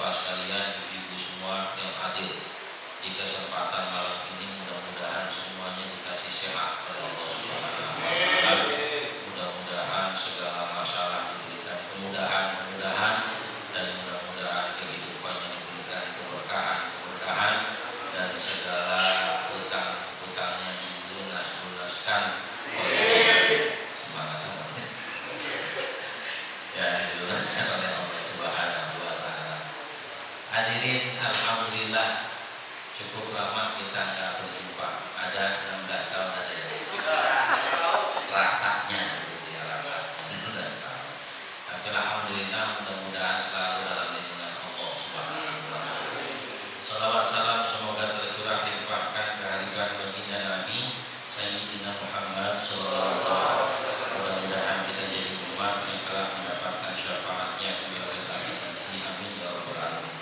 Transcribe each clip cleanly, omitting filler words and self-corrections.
bapak-bapak sekalian, ibu-ibu semua yang hadir di kesempatan malam ini, mudah-mudahan semuanya dikasih sehat oleh Allah Subhanahu wa taala. Mudah-mudahan segala masalah diberikan kemudahan dan mudah-mudahan kehidupannya diberikan keberkahan dan segala hutang-hutangnya dilunaskan oleh dilunaskan oleh Allah Subhanahu wa taala. Hadirin, alhamdulillah cukup lama kita nggak berjumpa. Ada 16 tahun ada ya. Rasanya gitu ya, rasanya 16 tahun. Tapi alhamdulillah mudah-mudahan selalu dalam lindungan Allah Subhanahu wa taala. Salawat salam semoga tercurah dilimpahkan kehadiran baginda Nabi Sayyidina Muhammad sallallahu alaihi wasallam. Mudah-mudahan kita jadi umat yang telah mendapatkan syafaatnya di hari nanti. Amin ya rabbal alamin.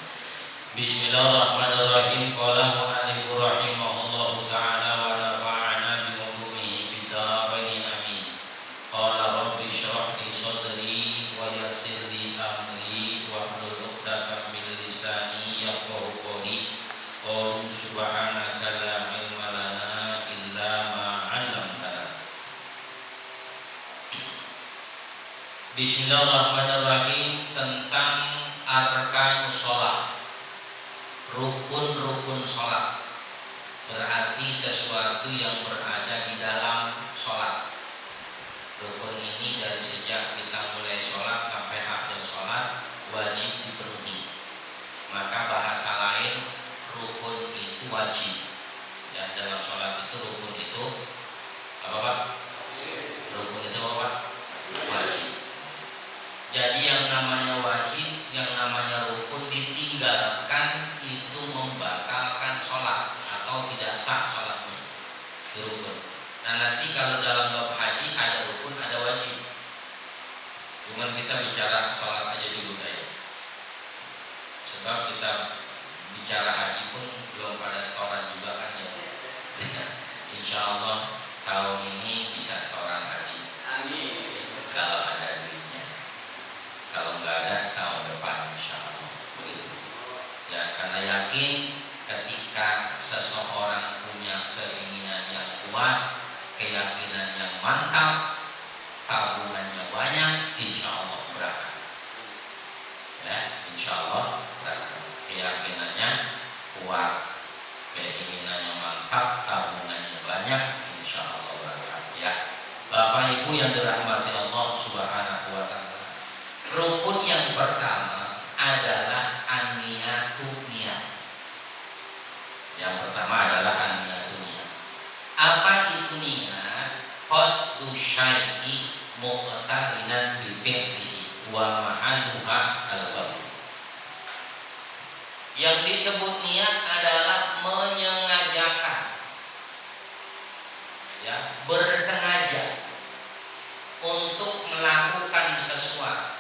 Bismillahirrahmanirrahim. Qala mu'allif rahimahullahu ta'ala wa nafa'ana bi ulumihi fid dharain amin. Qala rabbi shrah li sadri wa yassir li amri wa hlul 'uqdatam min lisani yafqahu qawli. Qul subhanaka la ilma lana illa ma 'allamtana. Bismillahirrahmanirrahim. Tentang arkanus shalah, rukun-rukun sholat, berarti sesuatu yang berada di dalam sholat. Rukun ini dari sejak kita mulai sholat sampai akhir sholat wajib dipenuhi. Maka bahasa lain rukun itu wajib. Ya, dalam sholat itu rukun itu apa Pak? Rukun itu apa Pak? Wajib. Jadi yang namanya wajib, yang namanya rukun ditinggalkan itu membatalkan sholat atau tidak sah sholatnya. Rukun. Nah nanti kalau dalam bab haji ada rukun, ada wajib. Cuman kita bicara sholat aja dulu ya. Sebab kita bicara haji pun belum pada setoran juga kan ya. Insya Allah tahun ini bisa setoran haji. Amin. Kalau ada duitnya. Kalau nggak ada tahun depan insya Allah begitu. Ya, karena yakin ketika seseorang punya keinginan yang kuat, keyakinan yang mantap, tabungannya banyak, insya Allah berkah. Ya, insya Allah berkah. Keyakinannya kuat, keinginannya mantap, tabungannya banyak, insya Allah berkah. Ya, Bapak Ibu yang dirahmati Allah Subhanahu wa taala. Rukun yang pertama adalah an-niyatu, niat. Yang pertama adalah an-niyatu, niat. Apa itu niat? Qasdu syai'i muqtarinan bi fi'lihi wa mahalluha al-qalb. Yang disebut niat adalah menyengajakan, ya, bersengaja untuk melakukan sesuatu.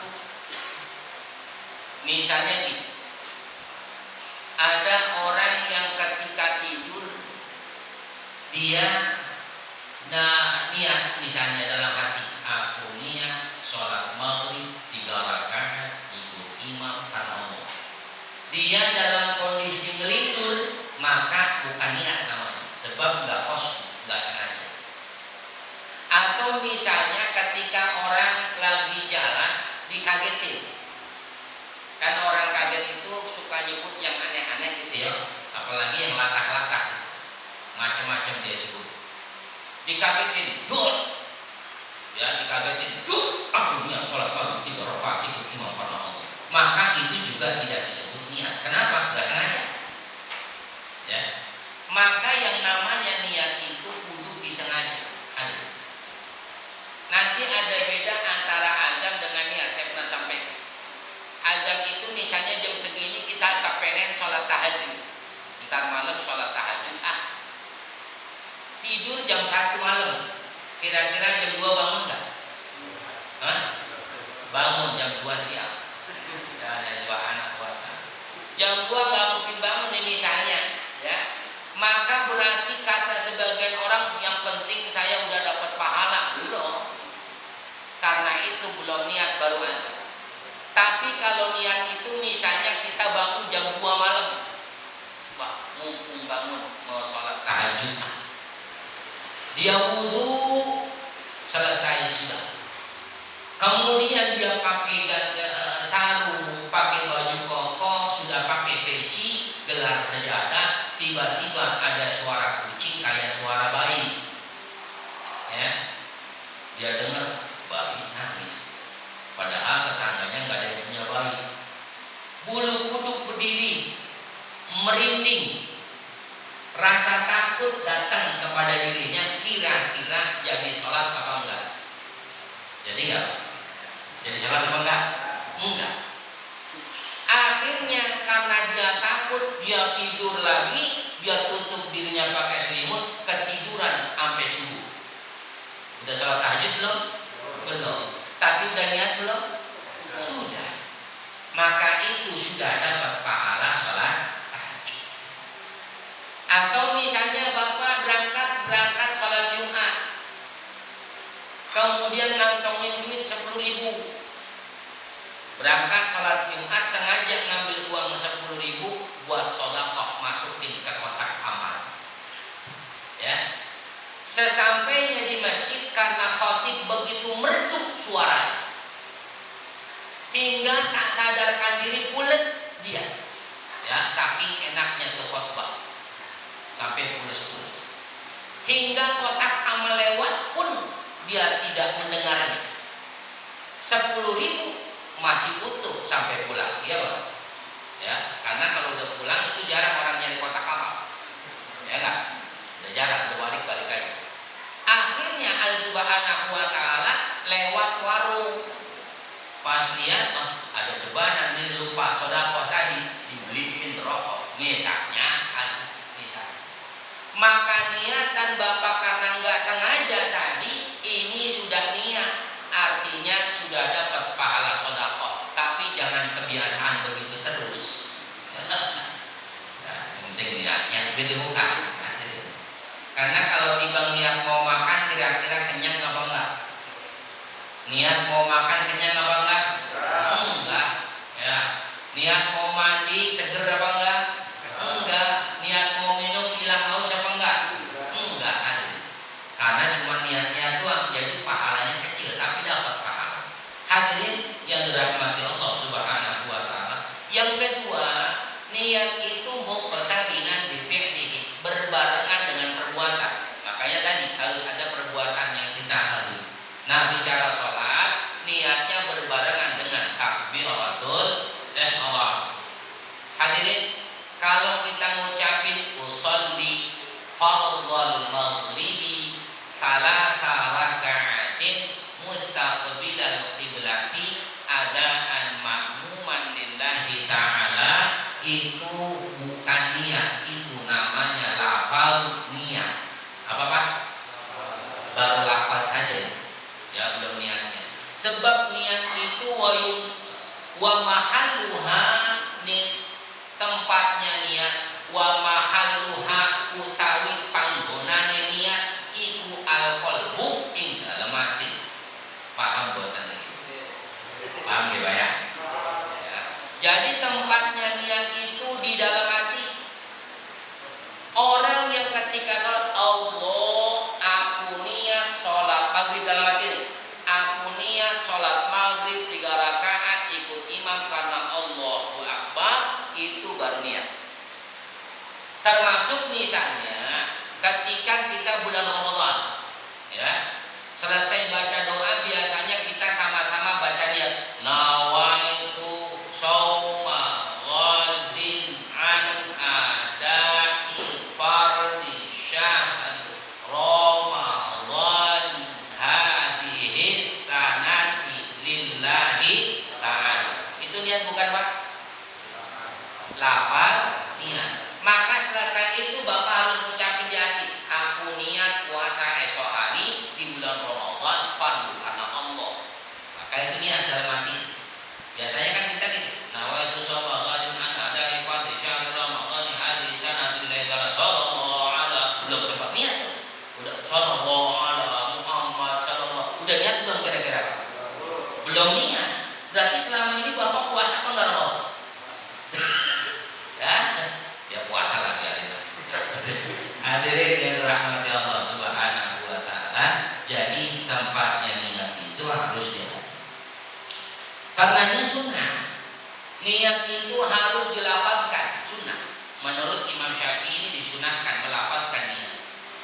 Misalnya gini, ada orang yang ketika tidur dia niat misalnya dalam hati, aku niat sholat maghrib 3 rakaat ikut imam karena Allah. Dia dalam kondisi ngelindur, maka bukan niat namanya, sebab nggak sengaja. Atau misalnya ketika orang lagi jalan dikagetin. Kan orang kaget itu suka nyebut yang aneh-aneh gitu ya, apalagi yang latah-latah, macam-macam dia sebut. Dikagetin, dul, ya dikagetin, dul, aku niat sholat maghrib 3 rakaat ikut imam karena Allah. Maka itu juga tidak disebut niat. Kenapa? Gak sengaja. Ya, maka yang namanya niat itu kudu disengaja. Ada. Nanti ada beda antara azam dengan niat. Saya pernah sampaikan. Azam itu misalnya jam segini kita kepengen sholat tahajud, ntar malam sholat tahajud, tidur jam 1 malam, kira-kira jam 2 bangun nggak? Bangun jam 2 siang. Ya subhanallah wa ta'ala. Jam 2 nggak mungkin bangun nih misalnya, ya. Maka berarti kata sebagian orang yang penting saya udah dapat pahala, belum. Karena itu belum niat baru azam. Tapi kalau niat itu misalnya kita bangun dia wudhu selesai sudah. Kemudian dia pakai sarung, pakai baju koko, sudah pakai peci, gelar sejadah. Tiba-tiba ada suara kucing kayak suara bayi. Ya, dia dengar bayi nangis. Padahal tetangganya nggak ada yang punya bayi. Bulu kuduk berdiri, merinding. Rasa takut datang kepada dirinya. Kira-kira jadi sholat apa enggak? Jadi enggak? Jadi sholat apa enggak? Enggak. Akhirnya karena dia takut, dia tidur lagi, dia tutup dirinya pakai selimut, ketiduran sampai subuh. Udah sholat tahajud belum? Belum. Tapi udah niat belum? Sudah. Maka itu sudah dapat pahala sholat tahajud. Atau misalnya bapak berangkat sholat Jumat, kemudian ngantongin duit 10.000. Berangkat sholat Jumat sengaja ngambil uang 10.000 buat sedekah, masukin ke kotak amal. Ya. Sesampainya di masjid, karena khatib begitu merdu suaranya, hingga tak sadarkan diri pules dia. Ya, saking enaknya tuh khutbah. Sampai pules-pules. Hingga kotak amal lewat pun dia tidak mendengarnya. 10.000 masih utuh sampai pulang, iya Bang? Ya, karena kalau udah pulang itu jarang orang nyari kotak amal. Ya enggak? Udah jarang, udah balik-balik aja. Akhirnya Allah Subhanahu wa taala lewat warung. Pas lihat, ada cebanan, ini lupa sedekah tadi, dibeliin rokok. Misalnya, maka niatan bapak karena nggak sengaja tadi, ini sudah niat, artinya sudah dapat pahala sedekah. Tapi jangan kebiasaan begitu terus. Nah, penting niatnya begitu bukan? Karena kalau tiba niat mau makan, kira-kira kenyang apa enggak? Niat mau makan kenyang apa enggak? Enggak. Ya. Niat mau mandi seger apa enggak? Enggak. Niat mau minum hilang haus apa enggak? Enggak. Karena cuma niatnya doang, jadi pahalanya kecil tapi dapat pahala. Hadirin yang dirahmati Allah Subhanahu wa taala. Yang kedua, niat itu muqtadinan bi fi'lihi, berbarengan dengan perbuatan. Makanya tadi harus ada perbuatan yang kita lalui. Nah, bicara sholat, niatnya berbarengan dengan takbiratul ihram. Hadirin, kalau kita ngucapin usolli fardhal maghribi salasa raka'atin mustaqbilal qiblati adaan ma'muman lillahi ta'ala, itu bukan niat, itu namanya lafal niat. Apa Pak? Baru lafal saja ya, belum niatnya. Sebab niat itu wa mahalluha, tempatnya niat, wa mahalluha utawi panggonane niat iku al-qalbu ing dalem ati. Paham boten iki? Paham ya, Pak ya? Jadi tempatnya niat itu di dalam hati. Orang yang ketika sholat, Allah, aku niat sholat maghrib dalam hati ini. Aku niat sholat maghrib 3 rakaat ikut imam karena Allahu Akbar, itu baru niat. Termasuk misalnya ketika kita bulan Ramadan, ya, selesai baca doa biasanya kita sama-sama baca niat. Nawaitu shauma ghadin an ada'il fardi syahri Ramadan hadhihi sanati lillahi ta'ala. Itu niat bukan Pak? Lafal niat. Maka selesai itu Bapak harus mengucapkan di hati, aku niat puasa esok hari di bulan Ramadan fardu karena Allah. Maka itu niat dalam hati. Biasanya kan kita gitu, nawaitu shauma ghadin an ada'il fardi syahri Ramadan hadhihi sanati lillahi ta'ala sallallahu ala, belum sempat niat tuh. Udah sallallahu ala Muhammad sallallahu, udah niat belum kira-kira Pak? Belum niat. Berarti selama ini Bapak puasa apa enggak Ramadan? Ya puasa lagi hari itu. Hadirin yang dirahmati Allah Subhanahu wa sunnah. Niat itu harus dilafalkan, sunnah. Menurut Imam Syafi'i ini disunahkan melafalkan niat.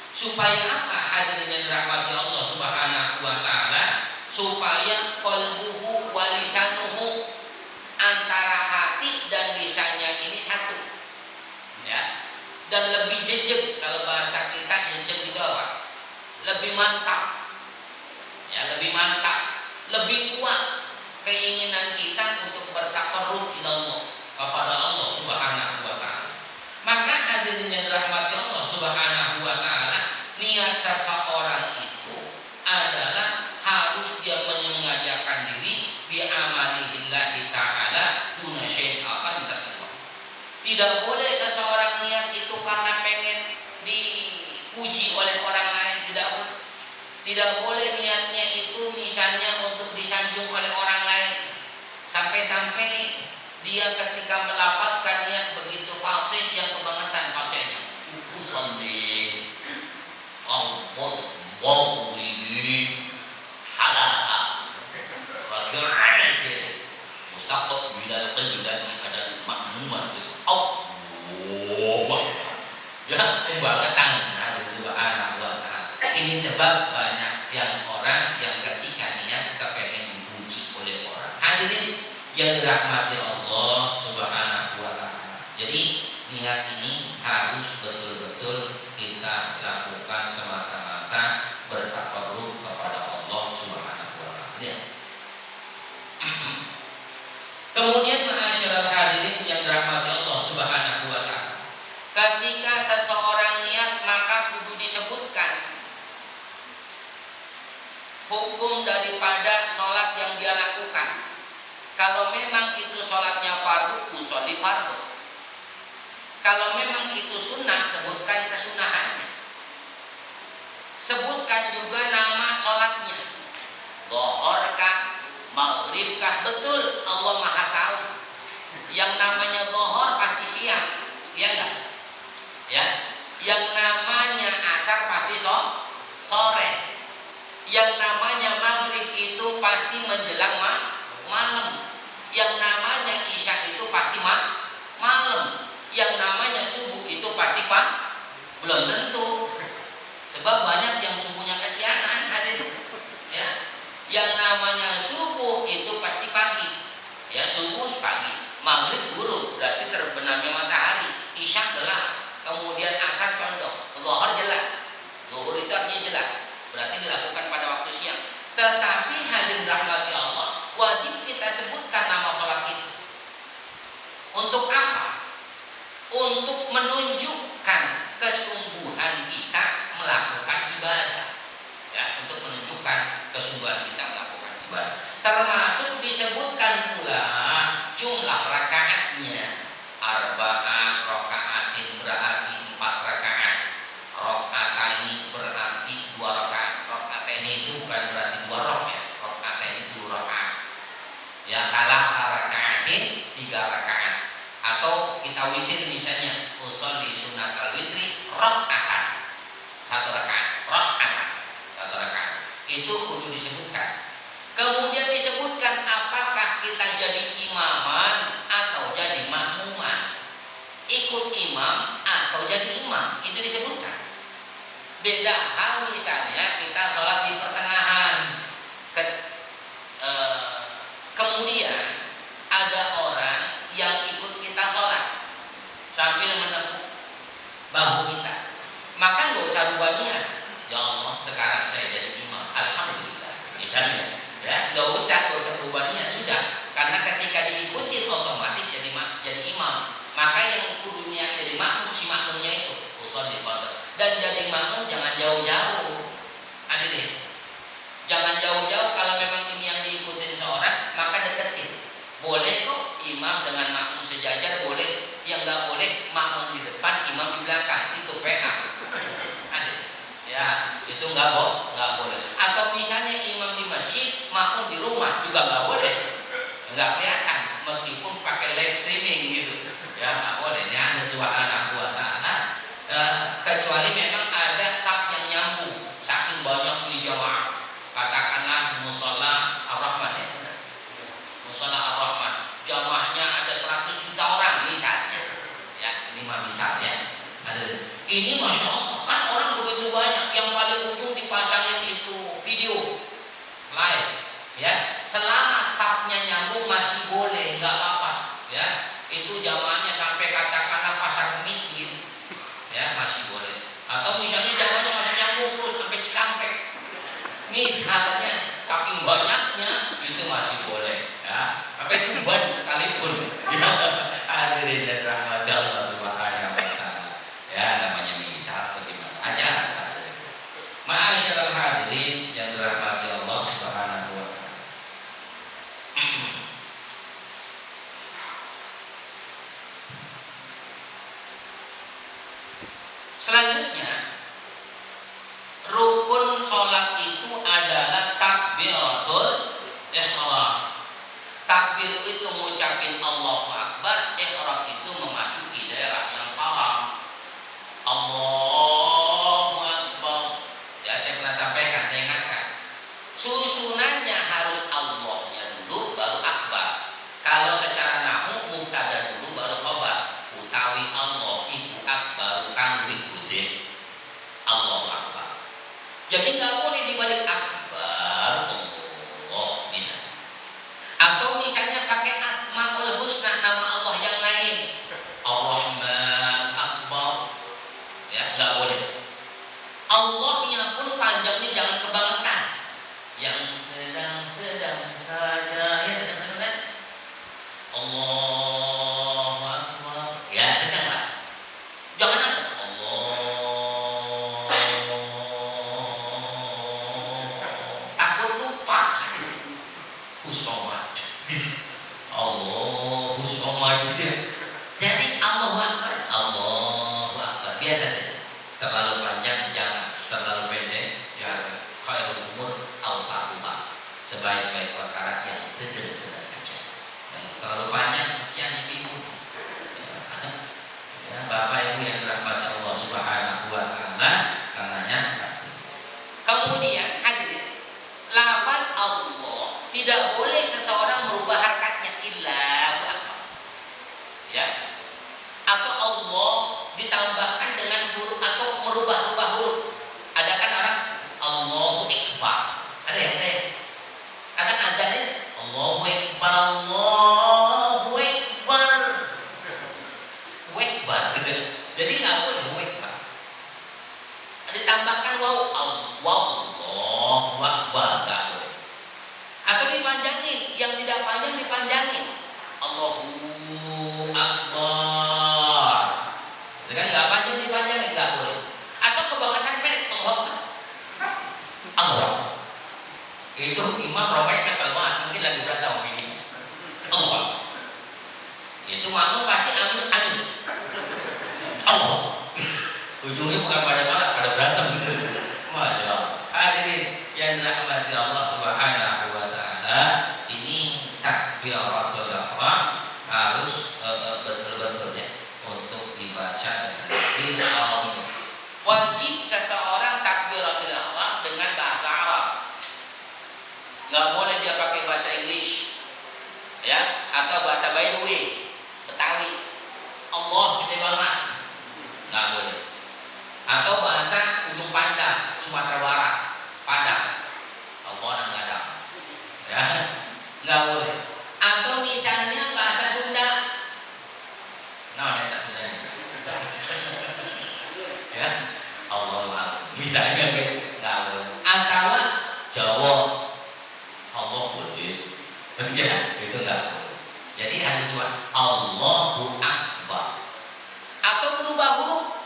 Supaya apa? Hadirin yang dirahmati Allah Subhanahu wa taala, supaya qalbuhu wa lisanuhu, antara hati dan lisannya ini satu. Ya. Dan lebih jejeg, kalau bahasa kita jejeg itu apa? Lebih mantap. Ya, lebih mantap, lebih kuat keinginan kita untuk bertaqarrub ila Allah, kepada Allah Subhanahu wa taala. Maka hadirin yang dirahmati Allah Subhanahu wa taala, niat seseorang itu adalah harus dia menyengajakan diri bi amalillahi taala duna syai'in akhar min tasbih. Tidak boleh seseorang niat itu karena pengen dipuji oleh orang lain, tidak boleh. Tidak boleh niatnya itu misalnya untuk disanjung oleh orang lain. Sampai-sampai dia ketika melafazkan niat begitu fasih, yang kebangetan fasihnya. Utusan di khalqul mawlidi halala rakyat mustaqbal bilal qiblat ada makmuman itu. Allah ya kebangetan. Subhanahu wa ta'ala. Ini sebab banyak yang orang yang ketika niat kepengen dipuji oleh orang. Hadirin yang dirahmati Allah Subhanahu wa ta'ala. Jadi niat ini harus betul-betul kita lakukan semata-mata bertaqarrub kepada Allah Subhanahu wa ta'ala. Ya. Kemudian ma'asyiral hadirin yang dirahmati Allah Subhanahu wa ta'ala, ketika seseorang niat maka kudu disebutkan hukum daripada sholat yang dia lakukan. Kalau memang itu sholatnya fardu, usolli fardu. Kalau memang itu sunnah, sebutkan kesunahannya. Sebutkan juga nama sholatnya, dzohorkah, maghribkah. Betul, Allah maha tahu. Yang namanya dzohor pasti siang, ya enggak? Ya, yang namanya asar pasti sore. Yang namanya maghrib itu pasti menjelang malam. Yang namanya isya itu pasti malam. Yang namanya subuh itu pasti belum tentu. Sebab banyak yang subuhnya kesiangan, hadirin. Ya. Yang namanya subuh itu pasti pagi. Ya, subuh pagi, maghrib buruk, berarti terbenamnya matahari, isya gelap. Kemudian asar condong, zuhur jelas. Zuhur itu artinya jelas, berarti dilakukan pada waktu siang. Tetapi hadirin rahmati Allah, wajib kita sebutkan nama sholat itu. Untuk apa? Untuk menunjukkan kesungguhan kita melakukan ibadah. Ya, untuk menunjukkan kesungguhan kita melakukan ibadah. Termasuk disebutkan pula jumlah rakaatnya. Arba'ah rakaatin berarti 4 rakaat. Rakaataini berarti 2 rakaat. Rakaataini itu bukan berarti 2 rok ya. Rakaataini itu 2 rakaat. Ya, kalau rakaatin 3 rakaat. Atau kita witir misalnya, usolli sunnatal witri rakaatan. 1 rakaat. Rakaatan. 1 rakaat. Itu kudu disebutkan. Kemudian disebutkan apakah kita jadi imaman atau jadi makmuman, ikut imam atau jadi imam, itu disebutkan. Beda hal misalnya kita sholat di pertengahan, kemudian ada orang yang ikut kita sholat sambil menepuk bahu kita, maka nggak usah rubah niat. Ya Allah, sekarang saya jadi imam, alhamdulillah, misalnya. Ya, nggak usah berubah niat sudah, karena ketika diikutin otomatis jadi imam. Maka yang kudu niat jadi makmum, si makmumnya itu usolli fardhu. Dan jadi makmum jangan jauh-jauh. Hadirin, jangan jauh-jauh. Kalau memang ini yang diikutin seorang, maka deketin. Boleh kok imam dengan makmum sejajar, boleh. Yang nggak boleh makmum di depan, imam di belakang, itu PA. Hadirin, ya itu nggak boleh. Atau misalnya imam di masjid, makmum di rumah juga nggak boleh, nggak kelihatan meskipun pakai live streaming gitu, ya nggak boleh. Ini ada Subhanahu wa ta'ala, kecuali memang ada saf yang nyambung, saking banyak di jamaah. Katakanlah musola ar-Rahman, ya benar, musola ar-Rahman cuma misalnya. Ini masya Allah kan orang begitu banyak, yang paling ujung dipasangin itu video live, ya. Selama safnya nyambung masih boleh, nggak apa-apa, ya. Itu jamaahnya sampai katakanlah pasar miskin, ya masih boleh. Atau misalnya jamaahnya masih nyambung terus sampai Cikampek, misalnya, saking banyaknya itu masih boleh, ya. Sampai Tuban sekalipun, ya. Hadirin dan rahmat Allah Subhanahu wa Ta'ala, ya namanya misal bagaimana aja. Ma'asyiral hadirin yang dirahmati Allah Subhanahu wa Ta'ala. Selanjutnya, rukun sholat itu adalah takbiratul ihram. Takbir itu mengucapin Allahu Akbar, ihram itu memasuki daerah yang haram. Allahu Akbar. Ya saya pernah sampaikan, saya ingatkan. Susunannya harus Allahnya dulu baru Akbar. Kalau secara nahwu mubtada dulu baru khabar. Utawi Allah iku akbar kang wujudé. Allahu Akbar. Jadi nggak boleh dibalik akbar Allah misalnya. Atau misalnya pakai Asmaul Husna, nama Allah yang lain. Ar-Rahman Akbar. Ya, nggak boleh. Allahnya pun panjangnya jangan kebangetan. Yang sedang-sedang saja, ya sedang-sedang kan? Allahu Akbar. Ya sedang lah. Jangan ada Allah. Takut lupa. Husomad. Allahu Somad gitu ya. Jadi Allahu Akbar, Allahu Akbar biasa saja. Terlalu panjang jangan, terlalu pendek jangan. Khairul umur awsatuha, sebaik-baik perkara yang sedang-sedang aja. Yang terlalu panjang kesian ibu. Ya, Bapak Ibu yang dirahmati Allah Subhanahu wa Ta'ala, karenanya. Kemudian hadirin, lafaz Allah tidak boleh seseorang merubah harkatnya illa bu akbar. Ya. Atau Allah ditambahkan dengan huruf atau merubah-rubah huruf. Ada kan orang Allahu Akbar. Ada ya? Ada ya? Kadang ada ya Allahu Akbar, Allahu Akbar. Akbar gitu. Jadi nggak boleh Akbar. Ditambahkan waw, Allahu Akbar nggak boleh. Atau dipanjangin, yang tidak panjang dipanjangin. Allahu Akbar. Itu kan nggak panjang dipanjangin nggak boleh. Atau kebangetan pendek Allahu Akbar. Allah. Itu Imam Rafi kesel banget, mungkin lagi berantem sama ini. Allah. Itu makmum pasti amin amin. Allah. Ujungnya bukan pada sholat, pada berantem. Masya Allah. Hadirin yang dirahmati Allah Subhanahu wa Ta'ala, ini takbiratul ihram harus betul-betul ya untuk dibaca dengan ilmu. Wajib seseorang takbiratul ihram dengan bahasa Arab. Nggak boleh dia pakai bahasa Inggris, ya, atau bahasa Betawi, Allah gede banget, nggak boleh. Atau bahasa ujung Pandang, Sumatera Barat, Padang, Allah nggak ada, ya, nggak boleh. Atau misalnya bahasa Sunda, nah ada Sunda, ya, Allah misalnya nggak boleh. Atau Jawa, Allah gede, ya, itu nggak boleh. Jadi harus Allahu Akbar. Atau berubah huruf,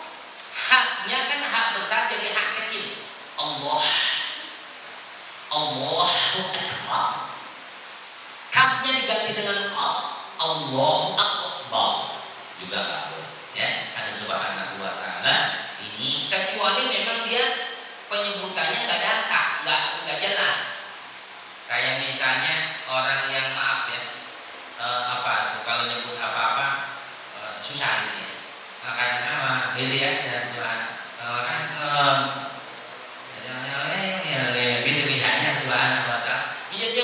haknya kan hak besar jadi hak kecil. Allahu Akbar. Kafnya diganti dengan qaf. Allahu Akbar. Juga nggak boleh. Ya, ada Subhanahu wa Ta'ala. Ini kecuali memang dia penyebutannya nggak data, nggak jelas. Kayak misalnya orang yang maaf ya, apa tuh kalau nyebut apa-apa susah ini ya. Makanya apa gitu ya, dan Tuhan kan gitu misalnya Tuhan apa dia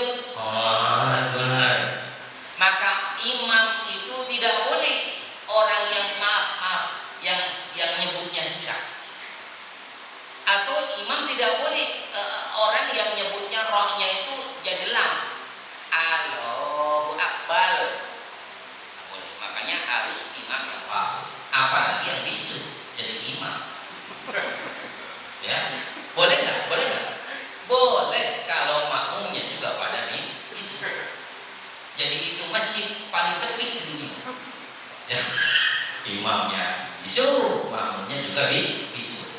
maka imam itu tidak boleh orang yang maaf tidak boleh orang yang nyebutnya rohnya itu jadi lam. Allahu Akbar. Nggak boleh. Makanya harus imam yang fasih. Apalagi yang bisu jadi imam. Ya, boleh nggak? Boleh nggak? Boleh kalau makmumnya juga pada bisu. Jadi itu masjid paling sepi sedunia. Ya, imamnya bisu, makmumnya juga bisu.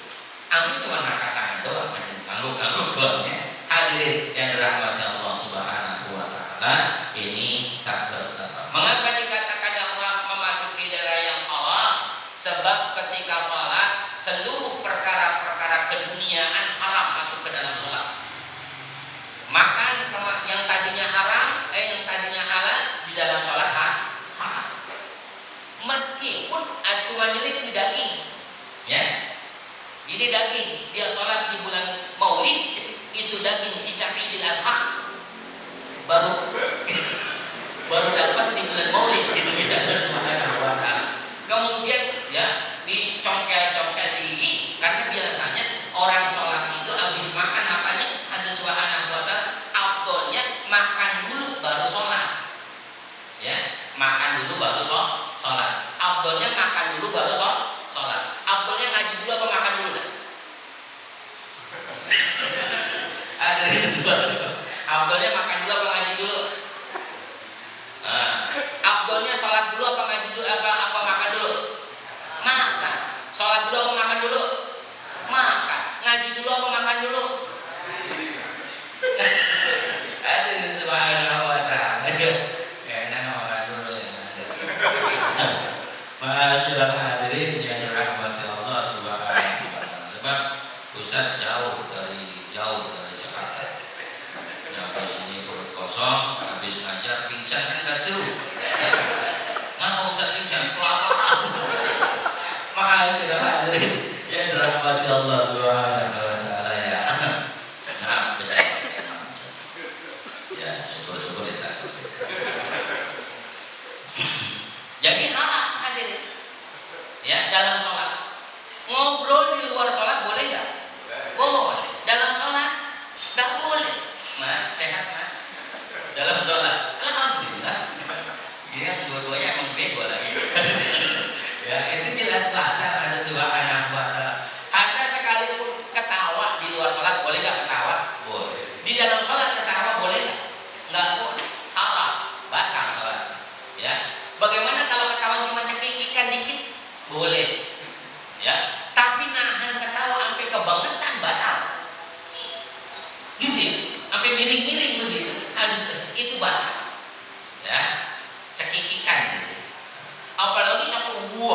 Amin cuma angkat tangan doang, ngangguk-ngangguk doang ya. Hadirin yang dirahmati Allah Subhanahu wa taala, ini tak berkata. Mengapa dikatakan memasuki daerah yang Allah? Sebab ketika sholat seluruh perkara-perkara keduniaan haram masuk ke dalam sholat. Makan yang tadinya haram, yang tadinya halal di dalam sholat haram. Meskipun cuma milik daging, ya. Ini daging, dia sholat di bulan Maulid, itu daging sisa Idul Adha, baru dapat di bulan Maulid, itu bisa Subhanahu wa ta'ala. Kemudian ya dicongkel-congkel tinggi, karena biasanya orang sholat itu habis makan apanya? Ada Subhanahu wa ta'ala. Afdolnya makan dulu baru sholat, ya, makan dulu baru sholat. Afdolnya makan dulu baru sholat. Afdolnya ngaji dulu apa makan dulu dah? Ada yang Afdolnya makan dulu apa ngaji dulu? Afdolnya sholat dulu apa ngaji dulu apa makan dulu? Makan. Sholat dulu apa makan dulu? Makan. Ngaji dulu apa makan dulu? Ada yang Subhanahu wa ta'ala. Enak makan dulu ya. Masyaallah hadirin yang dirahmati Allah Subhanahu wa ta'ala. Sebab Ustaz jauh dari Jakarta. Sampai sini perut kosong, habis ngajar pingsan kan enggak seru. Ngapa Ustaz pingsan? Pelan-pelan. Masyaallah hadirin yang dirahmati Allah Subhanahu wa ta'ala ya. Nah, bercanda. Ya, syukur-syukur ya. Jadi haram hadirin. Ya, dalam sholat. Ngobrol di luar sholat boleh nggak? Boleh. Dalam sholat nggak boleh. Mas, sehat mas? Dalam sholat, alhamdulillah. Dia dua-duanya emang bego lagi. Ya, itu jelas batal ada Subhanahu wa ta'ala. Ada sekalipun ketawa di luar sholat boleh nggak ketawa? Boleh. Di dalam sholat ketawa boleh nggak? Nggak boleh. Haram, batal sholat. Ya. Bagaimana kalau ketawa cuma cekikikan dikit? Boleh. Ya, tapi nahan ketawa sampai kebangetan batal. Gitu ya, sampai miring-miring begitu. Itu batal. Ya, cekikikan gitu. Apalagi sampai itu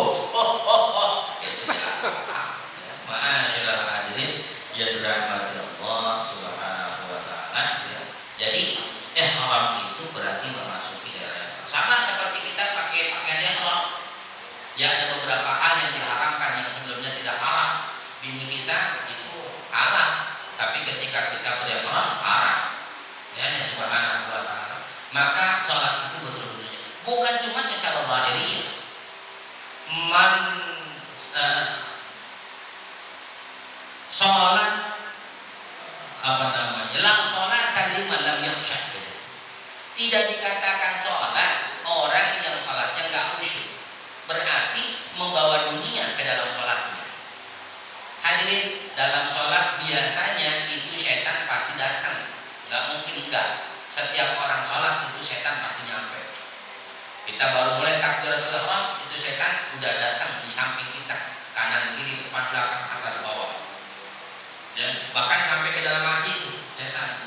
jelas batal. Ya, masyaallah hadirin yang dirahmati Allah Subhanahu wa ta'ala. Ya. Jadi ihram itu berarti memasuki daerah sama seperti kita pakai pakaian ihram. Ya, ada beberapa hal yang diharamkan yang sebelumnya tidak haram. Bini kita itu halal, tapi ketika kita berihram haram. Ya, Subhanahu wa ta'ala. Maka sholat itu betul-betul bukan cuma secara lahiriah. Sholat la sholat liman lam yakhsha. Tidak dikatakan sholat orang yang sholatnya nggak khusyuk. Berarti membawa dunia ke dalam sholatnya. Hadirin, dalam sholat biasanya itu setan pasti datang. Nggak mungkin enggak. Setiap orang sholat itu setan pasti nyampe. Kita baru mulai takbiratul ihram, itu setan udah datang di samping kita, kanan kiri depan belakang atas bawah. Dan bahkan sampai ke dalam hati itu setan.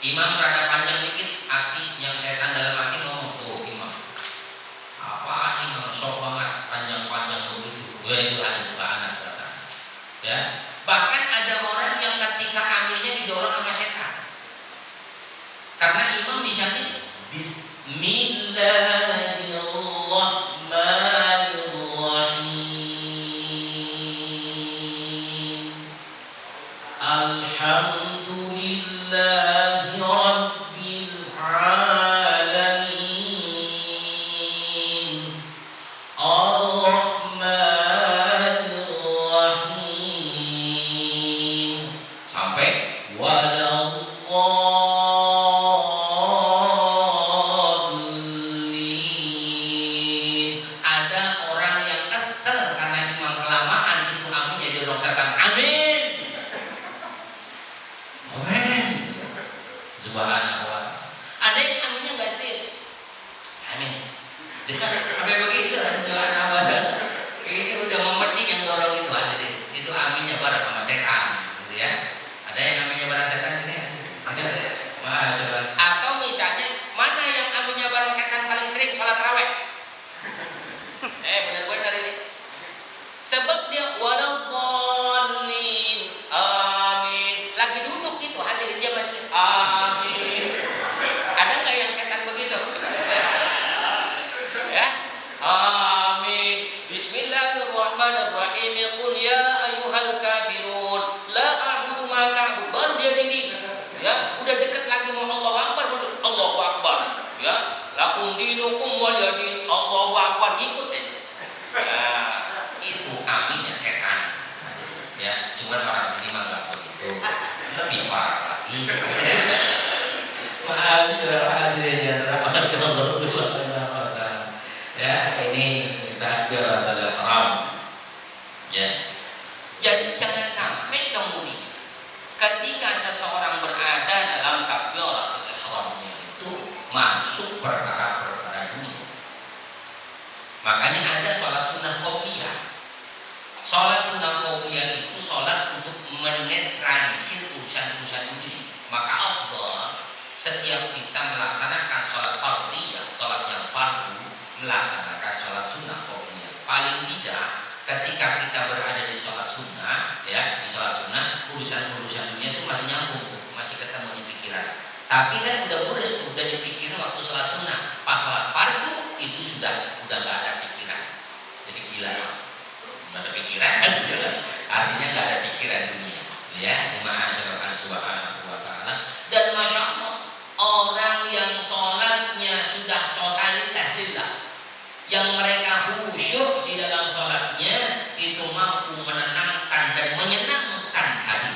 Imam rada panjang dikit, hati yang setan dalam hati ngomong, tuh imam, apaan imam sok banget panjang-panjang begitu. Gue itu ada Subhanahu wa ta'ala. Ya, bahkan ada orang yang ketika amisnya didorong sama setan. Karena imam di sana Bismillahirrahmanirrahim. Alhamdulillahi Rabbil Alamin. Ar-Rahmanirrahim. dia waladhdallin, amin. Lagi duduk itu hadirin dia masih amin. Ada nggak yang setan begitu? Ya, amin. Bismillahirrahmanirrahim. Qul ya ayyuhal kafirun la a'budu ma ta'bud. Baru dia diri. Ya, udah dekat lagi mau Allahu Akbar, duduk Allahu Akbar. Ya, lakum dinukum waliyadin. Allahu Akbar, ikut saja. Ya, itu aminnya setan. Ya, cuman orang sini mah enggak begitu. Lebih parah lagi. Maaf hadirin yang dirahmati Allah. Ya, ini takbiratul ihram. Ya. Jadi jangan sampai kemudian ketika seseorang berada dalam takbiratul ihramnya itu masuk perkara-perkara dunia. Makanya ada sholat sunnah qobliyah. Sholat sunnah qobliyah itu sholat untuk menetralisir urusan-urusan dunia. Maka afdal setiap kita melaksanakan sholat fardhiyah, sholat yang fardu, melaksanakan sholat sunnah qobliyah. Paling tidak ketika kita berada di sholat sunnah, ya di sholat sunnah, urusan-urusan dunia itu masih nyambung, masih ketemu di pikiran. Tapi kan udah beres, udah dipikirin waktu sholat sunnah. Pas sholat fardu itu sudah gak ada pikiran. Jadi gila, nggak ada pikiran, artinya nggak ada pikiran dunia. Ya, dimana subhanahu wa ta'ala. Dan masya Allah, orang yang sholatnya sudah totalitas lillah, yang mereka khusyuk di dalam sholatnya itu mampu menenangkan dan menyenangkan hati,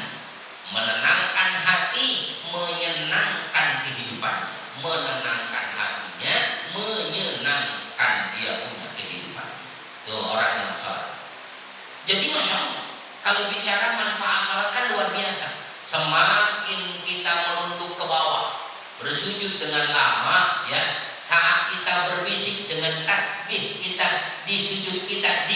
menenangkan hati, menyenangkan kehidupannya, menenangkan hatinya, menyenangkan dia punya kehidupan. Itu orang yang sholat. Jadi masya Allah, kalau bicara manfaat sholat kan luar biasa. Semakin kita merunduk ke bawah, bersujud dengan lama, ya, saat kita berbisik dengan tasbih kita di sujud kita di